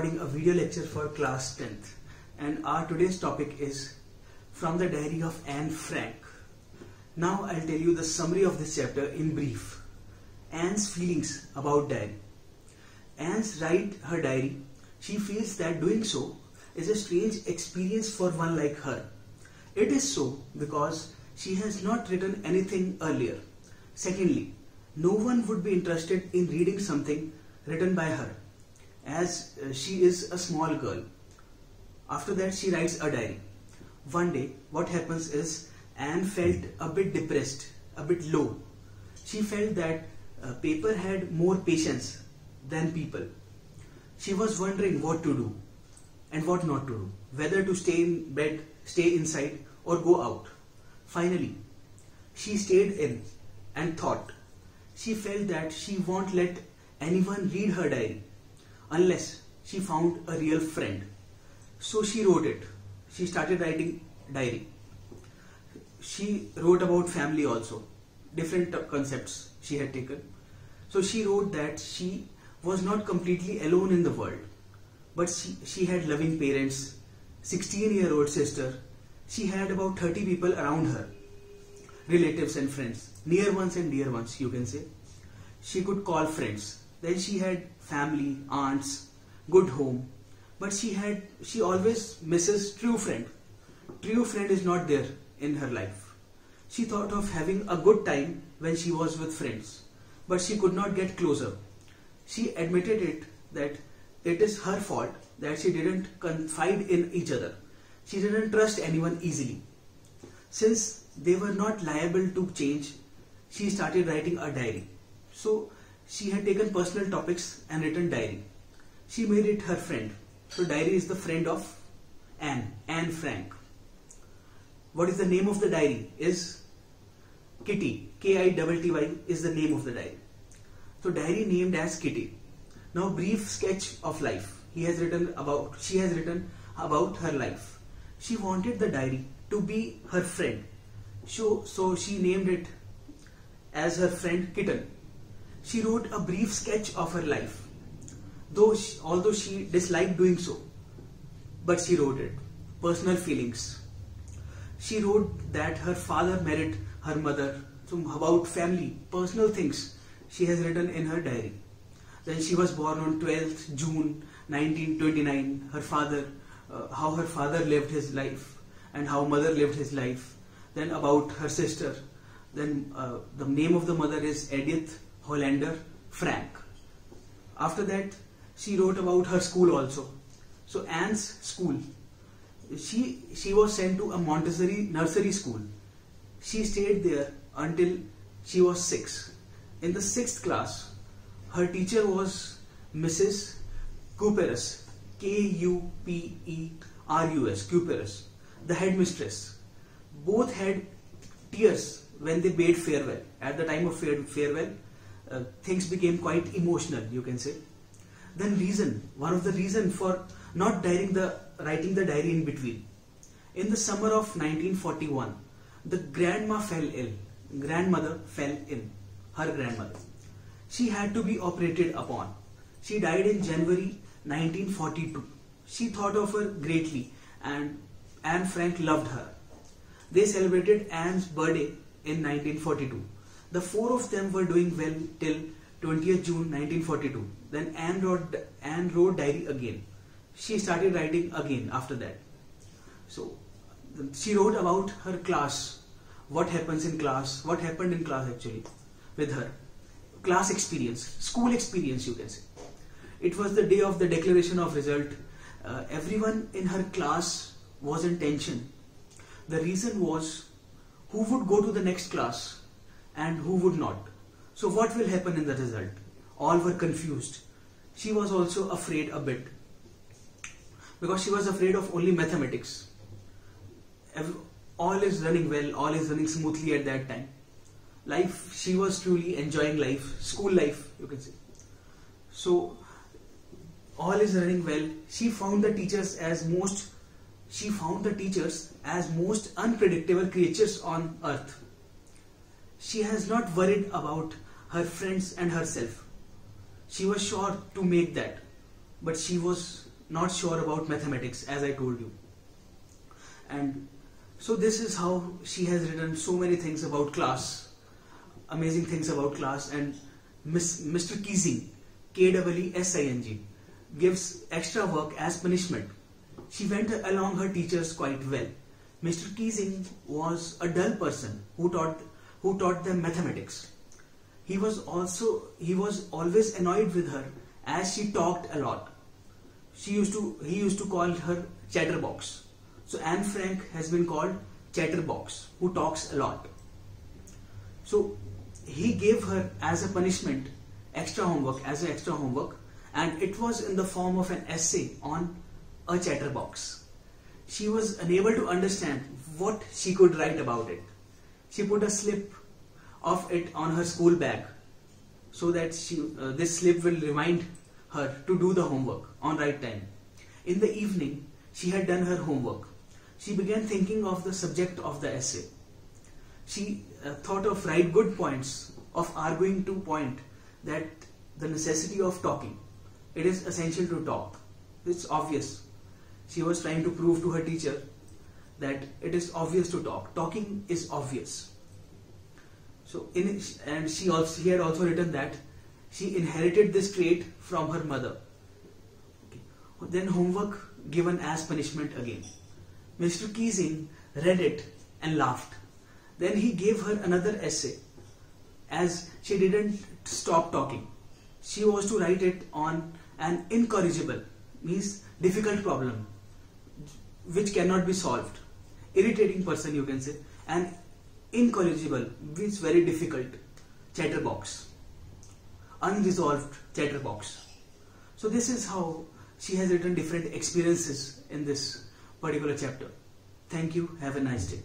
recording a video lecture for class 10th, and our today's topic is From the Diary of Anne Frank. Now I'll tell you the summary of this chapter in brief. Anne's feelings about diary. Anne's write her diary. She feels that doing so is a strange experience for one like her. It is so because she has not written anything earlier. Secondly, no one would be interested in reading something written by her, as she is a small girl. After that, she writes a diary. One day, what happens is Anne felt a bit depressed, a bit low. She felt that paper had more patience than people. She was wondering what to do and what not to do, whether to stay in bed, stay inside, or go out. Finally, she stayed in and thought. She felt that she won't let anyone read her diary unless she found a real friend. So she wrote it. She started writing diary. She wrote about family also, different concepts she had taken. So she wrote that she was not completely alone in the world, but she had loving parents, 16-year-old sister. She had about 30 people around her, relatives and friends, near ones and dear ones, you can say. She could call friends. Then she had family, aunts, good home, but she always misses true friend. True friend is not there in her life. She thought of having a good time when she was with friends, but she could not get closer. She admitted it that it is her fault that she didn't confide in each other. She didn't trust anyone easily. Since they were not liable to change, she started writing a diary. So she had taken personal topics and written diary. She made it her friend. So diary is the friend of Anne Frank. What is the name of the diary? Is Kitty. Kitty is the name of the diary. So diary named as Kitty. Now brief sketch of life. She has written about her life. She wanted the diary to be her friend. So she named it as her friend Kitten. She wrote a brief sketch of her life, although she disliked doing so, but she wrote it. Personal feelings. She wrote that her father married her mother. So about family, personal things she has written in her diary. Then she was born on 12th June 1929. Her father, how her father lived his life and how mother lived his life. Then about her sister. Then the name of the mother is Edith Hollander Frank. After that, she wrote about her school also. So Anne's school. She was sent to a Montessori nursery school. She stayed there until she was 6. In the 6th class, her teacher was Mrs. Kuperus, Kuperus, Kuperus, the headmistress. Both had tears when they bade farewell. At the time of farewell, things became quite emotional, you can say. Then one of the reasons for not writing the diary in between. In the summer of 1941, the grandmother fell ill, her grandmother. She had to be operated upon. She died in January 1942. She thought of her greatly and Anne Frank loved her. They celebrated Anne's birthday in 1942. The 4 of them were doing well till 20th June 1942. Then Anne wrote diary again. She started writing again after that. So she wrote about her class, what happens in class, what happened in class actually with her. Class experience, school experience you can say. It was the day of the declaration of result. Everyone in her class was in tension. The reason was who would go to the next class and who would not. So what will happen in the result? All were confused. She was also afraid a bit, because she was afraid of only mathematics. All is running well, all is running smoothly at that time. Life, she was truly enjoying life, school life you can say. So all is running well. She found the teachers as most unpredictable creatures on earth. She has not worried about her friends and herself. She was sure to make that, but she was not sure about mathematics, as I told you. And so this is how she has written so many things about class, amazing things about class. And Mr. Keesing, K-E-E-S-I-N-G, gives extra work as punishment. She went along her teachers quite well. Mr. Keesing was a dull person who taught them mathematics. He was always annoyed with her as she talked a lot. He used to call her chatterbox. So Anne Frank has been called chatterbox, who talks a lot. So he gave her as a punishment extra homework, and it was in the form of an essay on a chatterbox. She was unable to understand what she could write about it. She put a slip of it on her school bag so that this slip will remind her to do the homework on right time. In the evening, she had done her homework. She began thinking of the subject of the essay. She thought of right good points of arguing to point that the necessity of talking. It is essential to talk. It's obvious. She was trying to prove to her teacher that it is obvious to talk. Talking is obvious. So she had also written that she inherited this trait from her mother. Okay. Then homework given as punishment again. Mr. Keesing read it and laughed. Then he gave her another essay. As she didn't stop talking, she was to write it on an incorrigible, means difficult problem which cannot be solved. Irritating person, you can say. And incorrigible means very difficult. Chatterbox. Unresolved chatterbox. So this is how she has written different experiences in this particular chapter. Thank you. Have a nice day.